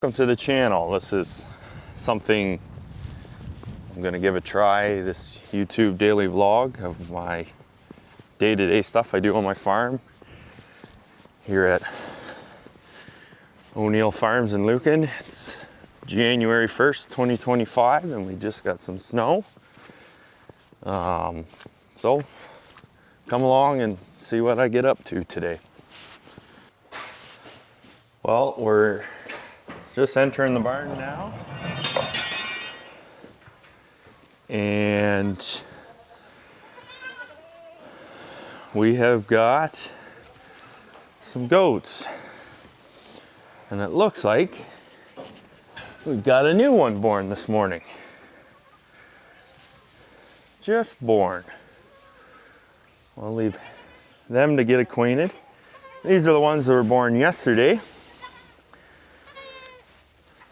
Welcome to the channel. This is something I'm going to give a try, this YouTube daily vlog of my day-to-day stuff I do on my farm here at O'Neill Farms in Lucan. It's January 1st, 2025, and we just got some snow. So come along and see what I get up to today. Well, we're just entering the barn now, and we have got some goats, and it looks like we've got a new one born this morning. Just born. I'll leave them to get acquainted. These are the ones that were born yesterday.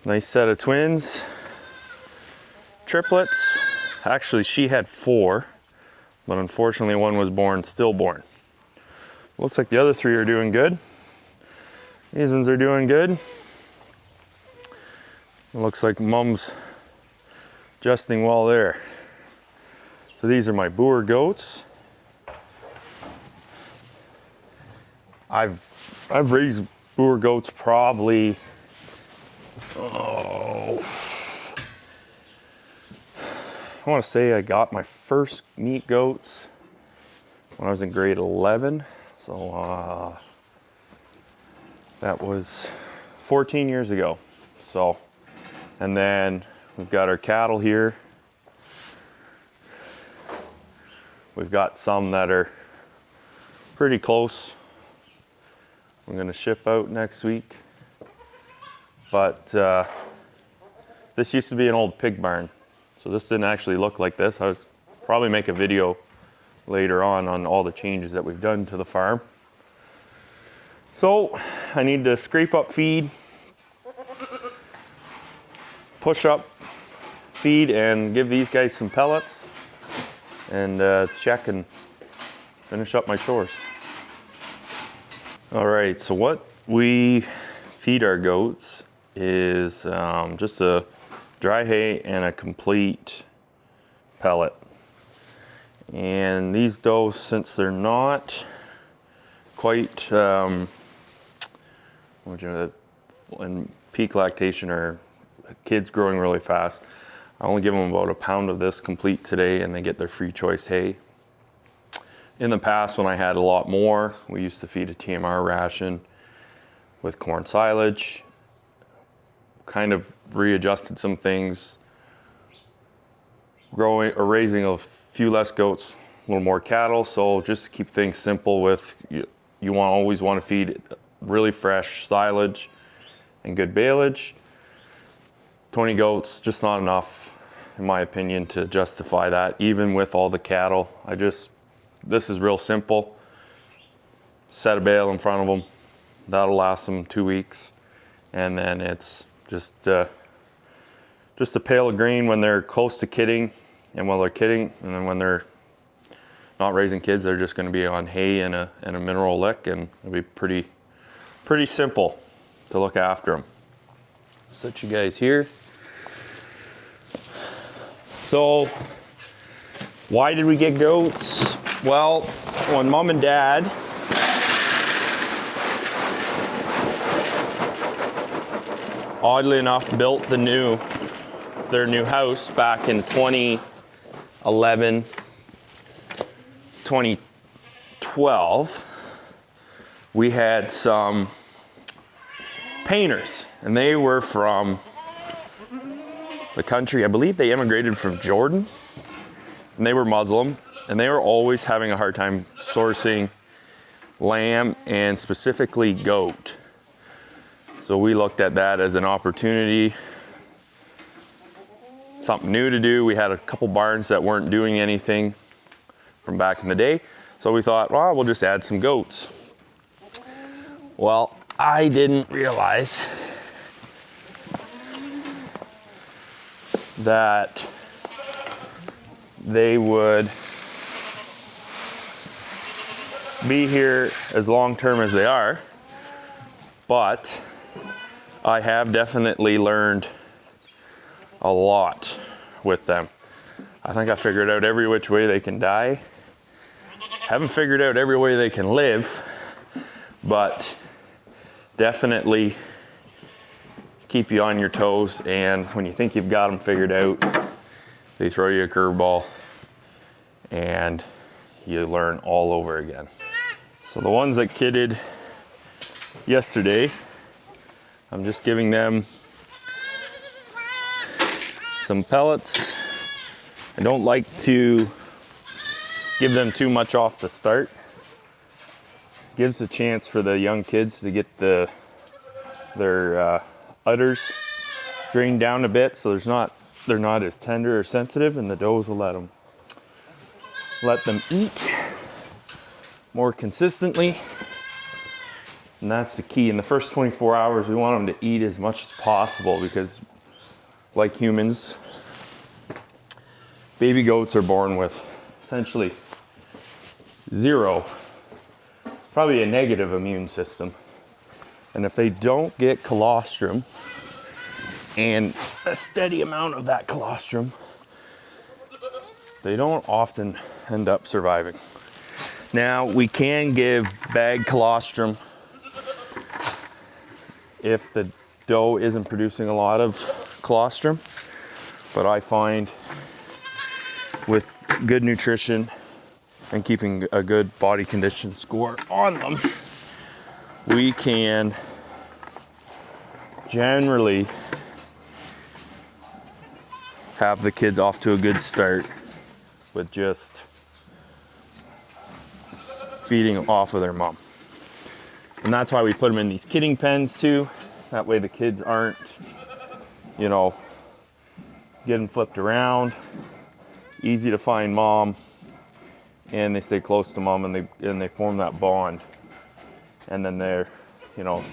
Nice set of twins, triplets. Actually, she had 4, but unfortunately one was born stillborn. Looks like the other 3 are doing good. These ones are doing good. It looks like mom's adjusting well there. So these are my Boer goats. I've raised Boer goats probably I want to say I got my first meat goats when I was in grade 11. So that was 14 years ago. So, and then we've got our cattle here. We've got some that are pretty close. We're going to ship out next week. But this used to be an old pig barn. So this didn't actually look like this. I was probably make a video later on all the changes that we've done to the farm. So I need to scrape up feed, push up feed, and give these guys some pellets, and check and finish up my chores. All right, so what we feed our goats is just a dry hay and a complete pellet. And these does, since they're not quite in peak lactation or kids growing really fast, I only give them about a pound of this complete today, and they get their free choice hay. In the past, when I had a lot more, we used to feed a TMR ration with corn silage. Kind of readjusted some things, growing or raising a few less goats, a little more cattle. So just to keep things simple, with you always want to feed really fresh silage and good baleage. 20 goats, just not enough, in my opinion, to justify that, even with all the cattle. This is real simple. Set a bale in front of them. That'll last them 2 weeks, and then it's just a pail of grain when they're close to kidding, and while they're kidding, and then when they're not raising kids, they're just going to be on hay and a mineral lick, and it'll be pretty simple to look after them. Set you guys here. So, why did we get goats? Well, when mom and dad oddly enough built their new house back in 2011, 2012, we had some painters, and they were from the country. I believe they immigrated from Jordan, and they were Muslim, and they were always having a hard time sourcing lamb and specifically goat. So we looked at that as an opportunity, something new to do. We had a couple barns that weren't doing anything from back in the day. So we thought, well, we'll just add some goats. Well, I didn't realize that they would be here as long term as they are, but I have definitely learned a lot with them. I think I figured out every which way they can die. Haven't figured out every way they can live, but definitely keep you on your toes, and when you think you've got them figured out, they throw you a curveball and you learn all over again. So the ones that kidded yesterday, I'm just giving them some pellets. I don't like to give them too much off the start. Gives a chance for the young kids to get their udders drained down a bit, so they're not as tender or sensitive, and the does will let them eat more consistently. And that's the key. In the first 24 hours, we want them to eat as much as possible, because like humans, baby goats are born with essentially zero, probably a negative immune system. And if they don't get colostrum and a steady amount of that colostrum, they don't often end up surviving. Now, we can give bag colostrum if the doe isn't producing a lot of colostrum, but I find with good nutrition and keeping a good body condition score on them, we can generally have the kids off to a good start with just feeding off of their mom. And that's why we put them in these kidding pens too. That way the kids aren't, getting flipped around. Easy to find mom, and they stay close to mom, and they form that bond. And then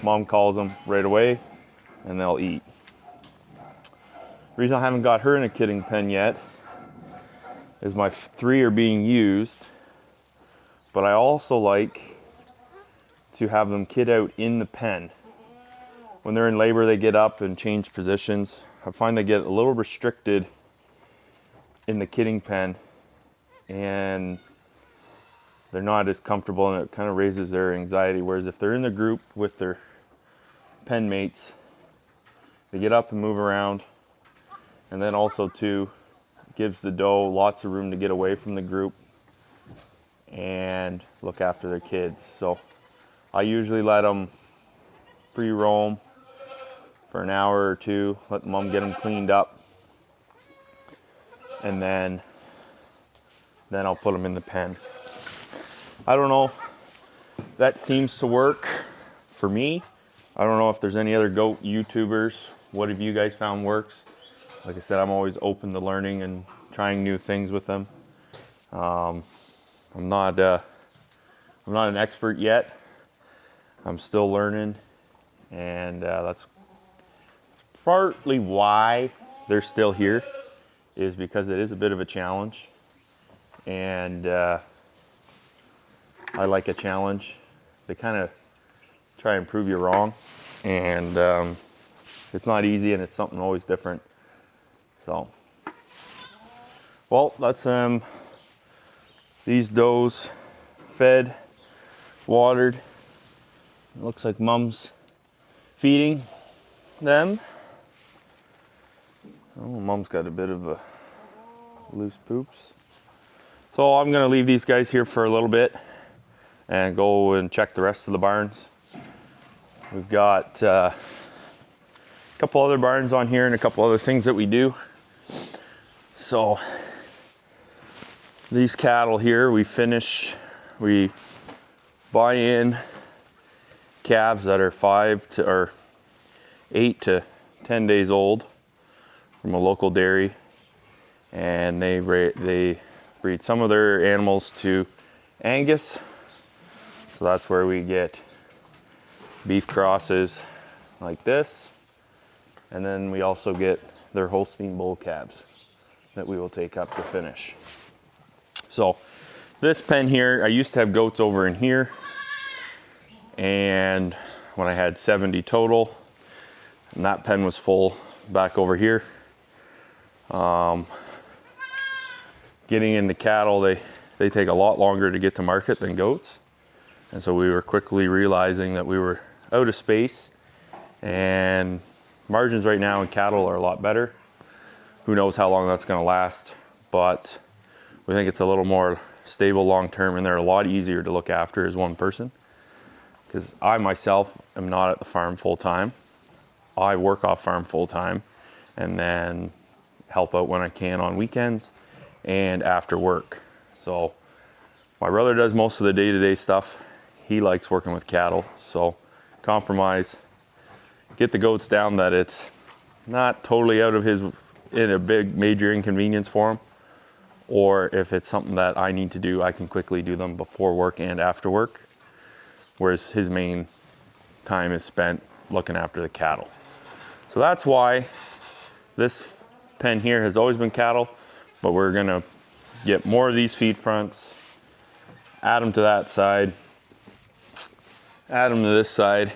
mom calls them right away, and they'll eat. The reason I haven't got her in a kidding pen yet is my 3 are being used, but I also like to have them kid out in the pen. When they're in labor, they get up and change positions. I find they get a little restricted in the kidding pen, and they're not as comfortable, and it kind of raises their anxiety. Whereas if they're in the group with their pen mates, they get up and move around, and then also too gives the doe lots of room to get away from the group and look after their kids. So I usually let them free roam for an hour or two, let mom get them cleaned up, and then I'll put them in the pen. I don't know, that seems to work for me. I don't know if there's any other goat YouTubers. What have you guys found works? Like I said, I'm always open to learning and trying new things with them. I'm not an expert yet. I'm still learning, and that's partly why they're still here, is because it is a bit of a challenge, and I like a challenge. They kind of try and prove you wrong, and it's not easy, and it's something always different. So, well, that's these does fed, watered. It looks like mom's feeding them. Oh, mom's got a bit of a loose poops. So I'm gonna leave these guys here for a little bit and go and check the rest of the barns. We've got a couple other barns on here and a couple other things that we do. So these cattle here, we buy in calves that are 8 to 10 days old from a local dairy, and they breed some of their animals to Angus. So that's where we get beef crosses like this, and then we also get their Holstein bull calves that we will take up to finish. So this pen here, I used to have goats over in here, and when I had 70 total, And that pen was full back over here. Getting into cattle, they take a lot longer to get to market than goats. And so we were quickly realizing that we were out of space, and margins right now in cattle are a lot better. Who knows how long that's going to last, but we think it's a little more stable long term, and they're a lot easier to look after as one person. Because I myself am not at the farm full time. I work off farm full time and then help out when I can on weekends and after work. So my brother does most of the day-to-day stuff. He likes working with cattle, so compromise, get the goats down that it's not totally out of his, in a big major inconvenience for him, or if it's something that I need to do, I can quickly do them before work and after work, whereas his main time is spent looking after the cattle. So that's why this pen here has always been cattle, but we're gonna get more of these feed fronts, add them to that side, add them to this side,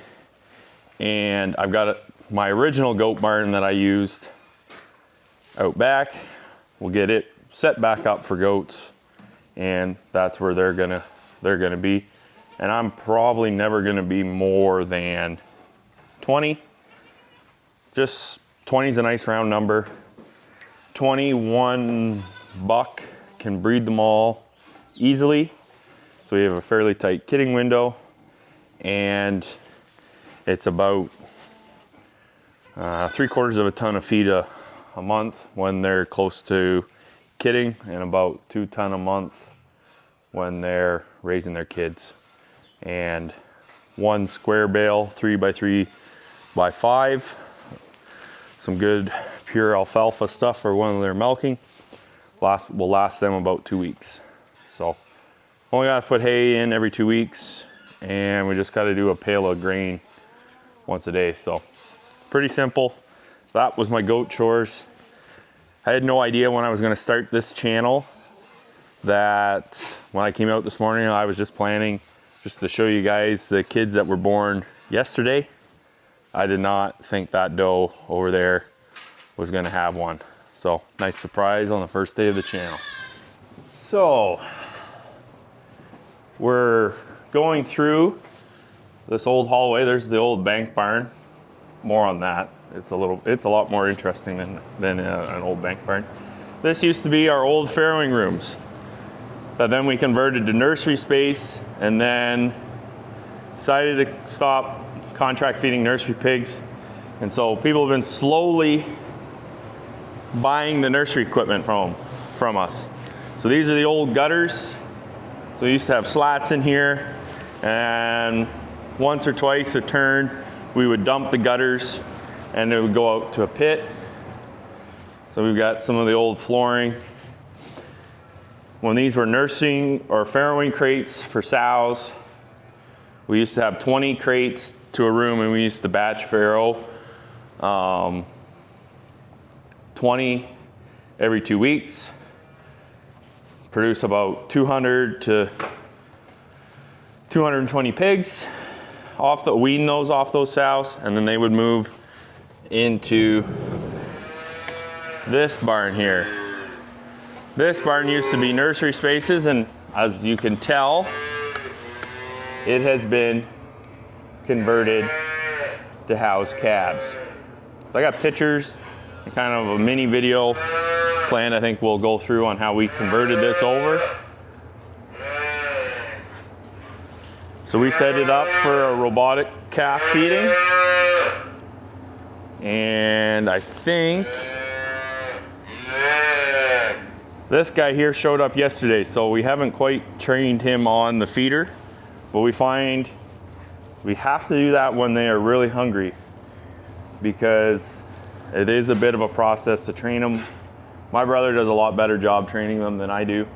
and I've got my original goat barn that I used out back. We'll get it set back up for goats, and that's where they're gonna be. And I'm probably never gonna be more than 20. Just 20 is a nice round number. 21 buck can breed them all easily. So we have a fairly tight kidding window, and it's about 3/4 of a ton of feed a month when they're close to kidding, and about 2 ton a month when they're raising their kids. And one square bale, 3x3x5, some good pure alfalfa stuff for when they're milking, will last them about 2 weeks. So only gotta put hay in every 2 weeks, and we just gotta do a pail of grain once a day. So pretty simple. That was my goat chores. I had no idea when I was gonna start this channel that when I came out this morning, I was just planning just to show you guys the kids that were born yesterday. I did not think that doe over there was gonna have one. So nice surprise on the first day of the channel. So we're going through this old hallway. There's the old bank barn. More on that. It's a lot more interesting than an old bank barn. This used to be our old farrowing rooms that then we converted to nursery space, and then decided to stop contract feeding nursery pigs. And so people have been slowly buying the nursery equipment from us. So these are the old gutters. So we used to have slats in here, and once or twice a turn, we would dump the gutters and it would go out to a pit. So we've got some of the old flooring. When these were nursing or farrowing crates for sows, we used to have 20 crates to a room, and we used to batch farrow 20 every 2 weeks, produce about 200 to 220 pigs, wean those off those sows, and then they would move into this barn here. This barn used to be nursery spaces, and as you can tell, it has been converted to house calves. So I got pictures and kind of a mini video planned. I think we'll go through on how we converted this over. So we set it up for a robotic calf feeding, and I think this guy here showed up yesterday, so we haven't quite trained him on the feeder, but we find we have to do that when they are really hungry, because it is a bit of a process to train them. My brother does a lot better job training them than I do.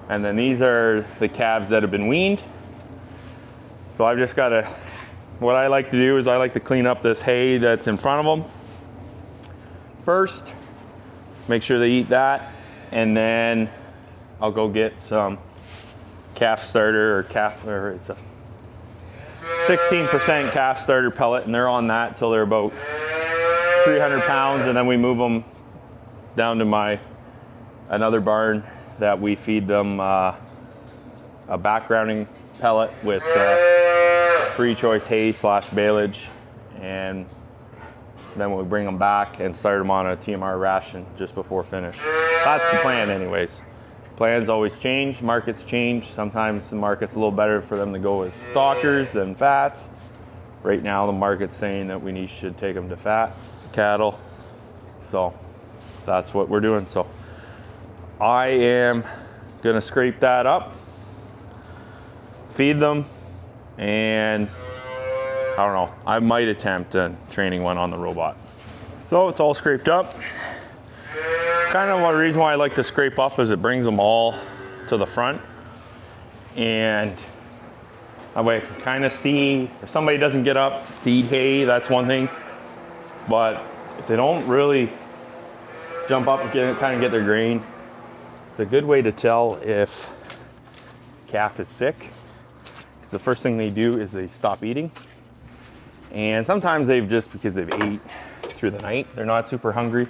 And then these are the calves that have been weaned. So I've just got to, what I like to do is I like to clean up this hay that's in front of them first, make sure they eat that, and then I'll go get some calf starter, or it's a 16% calf starter pellet, and they're on that till they're about 300 pounds, and then we move them down to another barn that we feed them a backgrounding pellet with free choice hay / baleage, and then we bring them back and start them on a TMR ration just before finish. That's the plan anyways. Plans always change, markets change. Sometimes the market's a little better for them to go as stockers than fats. Right now the market's saying that we should take them to fat cattle. So that's what we're doing. So I am gonna scrape that up, feed them, and I don't know, I might attempt training one on the robot. So it's all scraped up. Kind of one reason why I like to scrape up is it brings them all to the front, and that way I can kind of see if somebody doesn't get up to eat hay. That's one thing, but if they don't really jump up and kind of get their grain, it's a good way to tell if calf is sick, because the first thing they do is they stop eating, and sometimes because they've ate through the night, they're not super hungry.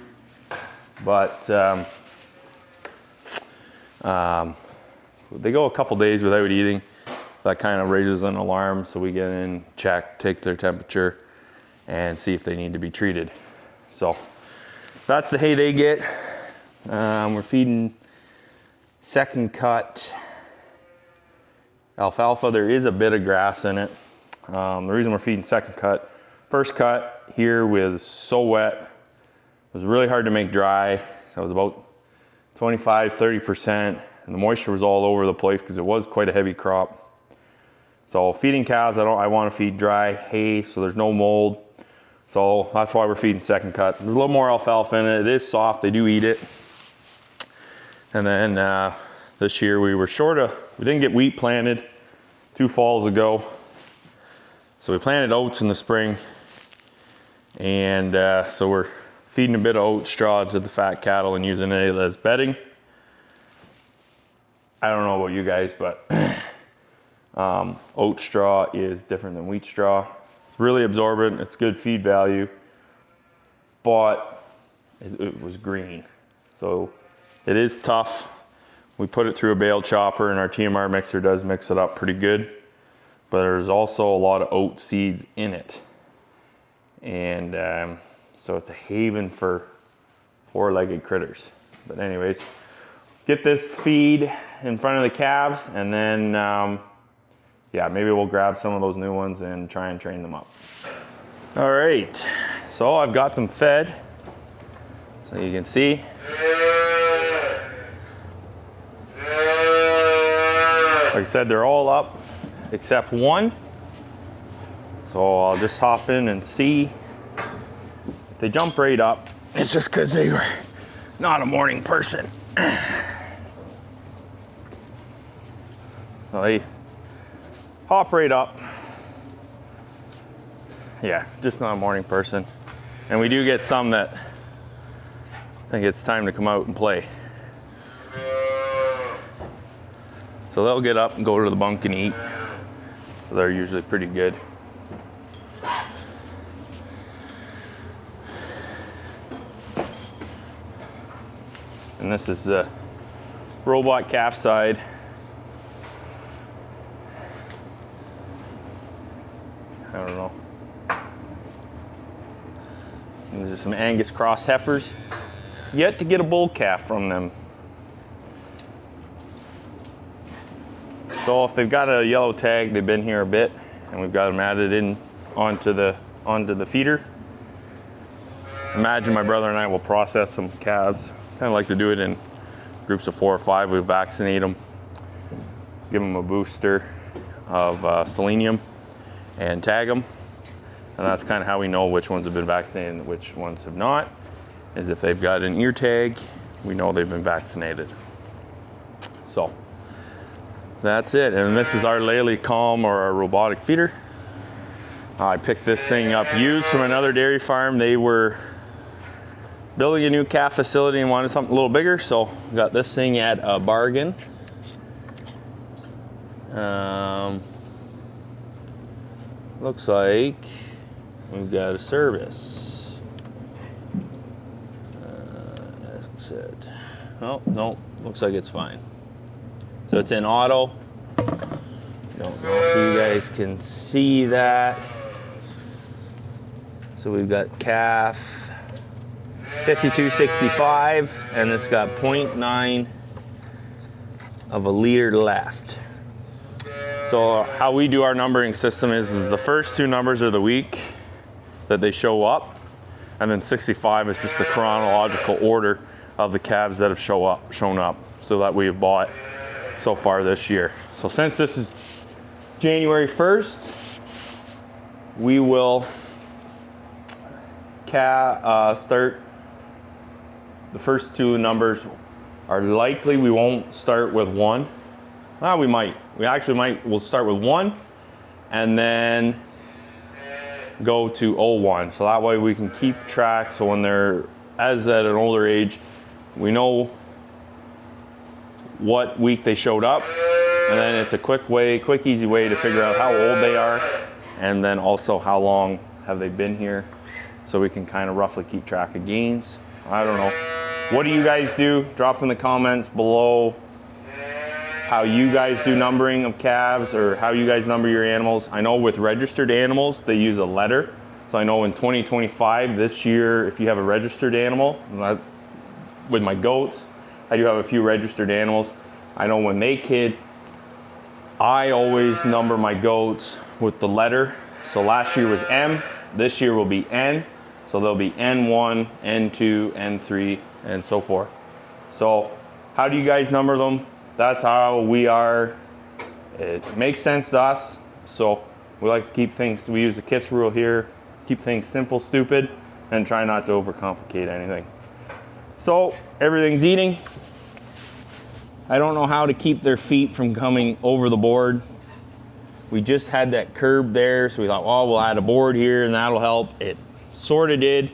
But they go a couple days without eating. That kind of raises an alarm, so we get in, check, take their temperature, and see if they need to be treated. So that's the hay they get. We're feeding second cut alfalfa. There is a bit of grass in it. The reason we're feeding second cut, first cut here was so wet. It was really hard to make dry. So it was about 25-30%, and the moisture was all over the place because it was quite a heavy crop. So feeding calves, I want to feed dry hay so there's no mold. So that's why we're feeding second cut. There's a little more alfalfa in it. It is soft, they do eat it. And then this year we didn't get wheat planted 2 falls ago. So we planted oats in the spring, and so we're feeding a bit of oat straw to the fat cattle and using it as bedding. I don't know about you guys, but oat straw is different than wheat straw. It's really absorbent, it's good feed value, but it was green. So it is tough. We put it through a bale chopper, and our TMR mixer does mix it up pretty good, but there's also a lot of oat seeds in it. And so it's a haven for 4-legged critters. But anyways, get this feed in front of the calves, and then maybe we'll grab some of those new ones and try and train them up. All right, so I've got them fed, so you can see. Like I said, they're all up except one. So I'll just hop in and see. If they jump right up, it's just because they were not a morning person. So they hop right up. Yeah, just not a morning person. And we do get some that think it's time to come out and play. So they'll get up and go to the bunk and eat. So they're usually pretty good. And this is the robot calf side. I don't know. And these are some Angus cross heifers. Yet to get a bull calf from them. So if they've got a yellow tag, they've been here a bit, and we've got them added in onto the feeder. Imagine my brother and I will process some calves. Kind of like to do it in groups of 4 or 5. We vaccinate them, give them a booster of selenium, and tag them. And that's kind of how we know which ones have been vaccinated and which ones have not. Is if they've got an ear tag, we know they've been vaccinated. So that's it. And this is our Lely Calm, or our robotic feeder. I picked this thing up used from another dairy farm. They were building a new calf facility and wanted something a little bigger, so got this thing at a bargain. looks like we've got a service. Exit. Oh, no, looks like it's fine. So it's in auto. Don't know if you guys can see that. So we've got calf 5265, and it's got 0.9 of a liter left. So how we do our numbering system is the first two numbers are the week that they show up, and then 65 is just the chronological order of the calves that have shown up, so that we have bought so far this year. So since this is January 1st, we will start. The first two numbers are likely we won't start with 1. Well, we might. We actually might. We'll start with 1 and then go to 01. So that way we can keep track. So when they're at an older age, we know what week they showed up. And then it's a quick, easy way to figure out how old they are, and then also how long have they been here, so we can kind of roughly keep track of gains. I don't know. What do you guys do? Drop in the comments below how you guys do numbering of calves, or how you guys number your animals. I know with registered animals, they use a letter. So I know in 2025, this year, if you have a registered animal, with my goats, I do have a few registered animals. I know when they kid, I always number my goats with the letter. So last year was M, this year will be N. So there'll be N1, N2, N3, and so forth. So how do you guys number them? That's how we are. It makes sense to us. So we like to keep things, we use the KISS rule here, keep things simple, stupid, and try not to overcomplicate anything. So everything's eating. I don't know how to keep their feet from coming over the board. We just had that curb there, so we thought, well, we'll add a board here and that'll help. It sort of did,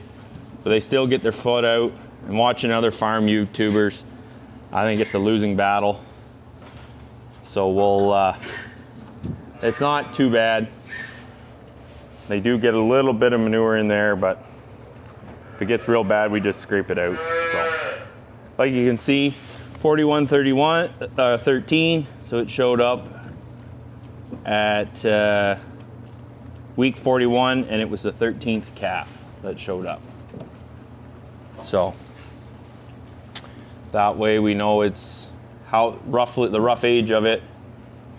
but they still get their foot out. And watching other farm YouTubers, I think it's a losing battle. So we'll, it's not too bad. They do get a little bit of manure in there, but if it gets real bad, we just scrape it out. So, like you can see, 41-13, so it showed up at week 41, and it was the 13th calf that showed up. So that way we know it's how roughly the rough age of it,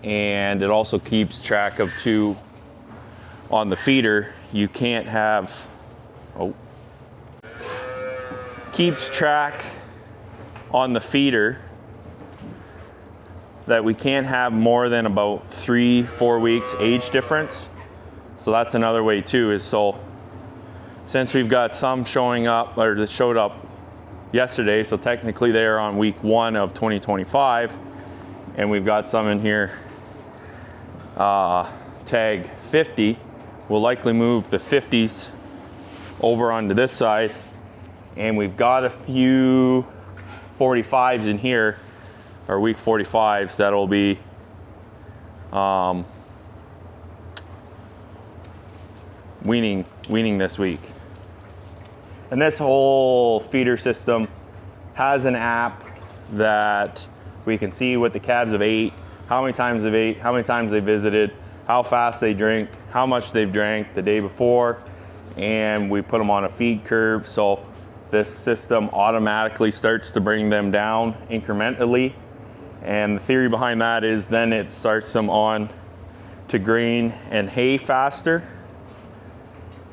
and it also keeps track of two on the feeder. You can't have, keeps track on the feeder that we can't have more than about 3-4 weeks age difference. So that's another way too, is so since we've got some showing up, or that showed up yesterday, so technically they are on week 1 of 2025, and we've got some in here tag 50. We'll likely move the 50s over onto this side, and we've got a few 45s in here, or week 45s, that'll be weaning this week. And this whole feeder system has an app that we can see what the calves have ate, how many times they've ate, how many times they visited, how fast they drink, how much they've drank the day before, and we put them on a feed curve. So this system automatically starts to bring them down incrementally. And the theory behind that is then it starts them on to grain and hay faster.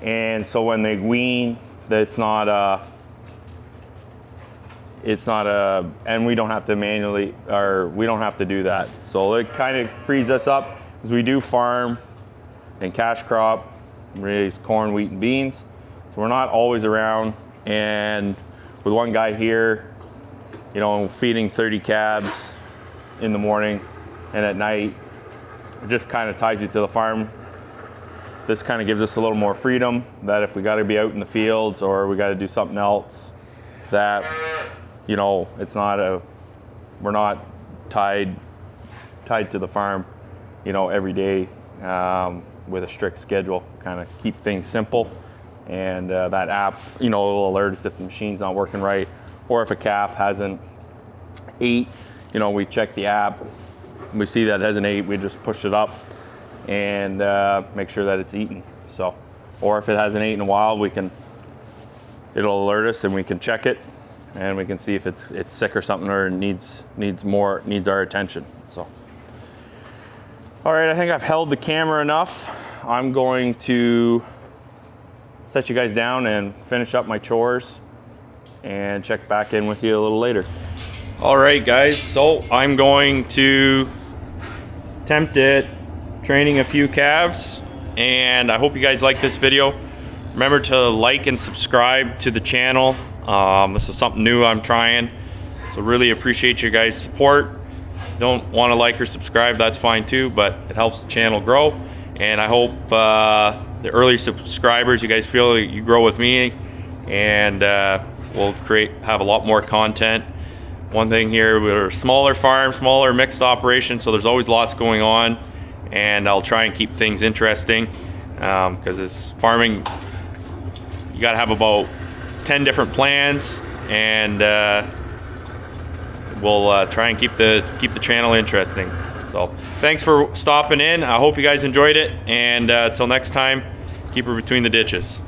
And so when they wean, it's not and we don't have to manually, or we don't have to do that. So it kind of frees us up, because we do farm and cash crop, raise corn, wheat, and beans. So we're not always around. And with one guy here, you know, feeding 30 calves in the morning and at night, it just kind of ties you to the farm. This kind of gives us a little more freedom, that if we got to be out in the fields or we got to do something else, that, you know, we're not tied to the farm, you know, every day. with a strict schedule, kind of keep things simple. And that app, you know, will alert us if the machine's not working right, or if a calf hasn't ate. You know, we check the app, we see that it hasn't ate, we just push it up and make sure that it's eaten. So, or if it hasn't eaten in a while, it'll alert us and we can check it, and we can see if it's sick or something, or needs our attention. So, all right, I think I've held the camera enough. I'm going to set you guys down and finish up my chores and check back in with you a little later. All right, guys, so I'm going to attempt at training a few calves, and I hope you guys like this video. Remember to like and subscribe to the channel. This is something new I'm trying, so really appreciate your guys' support. Don't want to like or subscribe, that's fine too, but it helps the channel grow. And I hope the early subscribers, you guys feel you grow with me, and we'll have a lot more content. One thing here, we're a smaller farm, smaller mixed operation, so there's always lots going on, and I'll try and keep things interesting, because it's farming, you gotta have about 10 different plans, and we'll try and keep the channel interesting. So thanks for stopping in. I hope you guys enjoyed it, and till next time, keep her between the ditches.